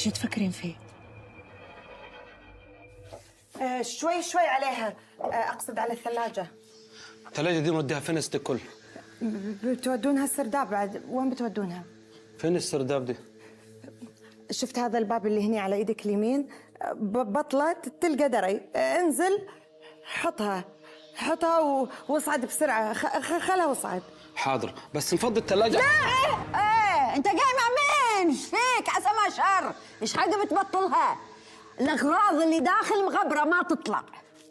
شو تفكرين فيه؟ شوي شوي عليها. أقصد على الثلاجة. الثلاجة دي نوديها فين ست الكل؟ بتودونها السرداب بعد. وين بتودونها؟ فين السرداب دي؟ شفت هذا الباب اللي هني على ايدك اليمين؟ بطلة تلقى دري، انزل حطها واصعد بسرعة. خلها واصعد. حاضر، بس نفضي الثلاجة. لا ايه انت جاي مع مين؟ ايش فيك؟ عسى ما شر، ايش حاجة بتبطلها؟ الاغراض اللي داخل مغبرة ما تطلع.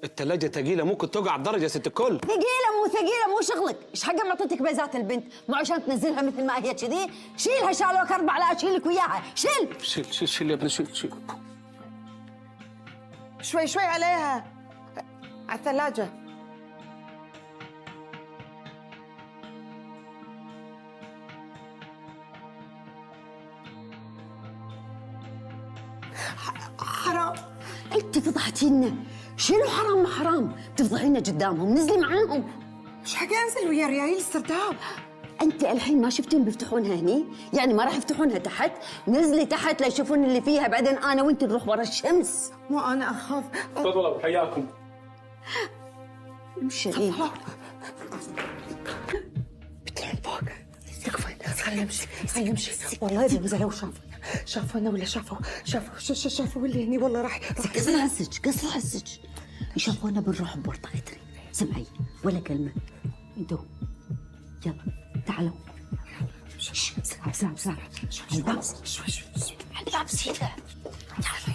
الثلاجة ثقيلة ممكن توقع على الدرجة ست الكل. ثقيلة مو شغلك، ايش حاجة معطيتك بيزات البنت؟ مو عشان تنزلها مثل ما هي كذي؟ شيلها شالوك 4 لا اشيلك وياها، شيل يا ابني شيل. شوي شوي عليها على الثلاجة. حرام انت فضحتينا. شنو حرام ما حرام؟ تفضحينا قدامهم، نزلي معاهم. ايش حق انزل ويا ريايل السرداب؟ انت الحين ما شفتين بيفتحونها هني؟ يعني ما راح يفتحونها تحت؟ نزلي تحت ليشوفون اللي فيها، بعدين انا وانت نروح ورا الشمس. مو انا اخاف. تفضلوا حياكم. امشي. بيطلعون فوق. خلينا نمشي. والله اذا نزلوا شافونا ولا شافوا اللي هني والله راح. قصر حسج يشوفونا بنروح بورطة عتري. سمعي ولا كلمة. انتوا يلا تعالوا. بسرعة. الباب شوي. الباب سيدة. يلا.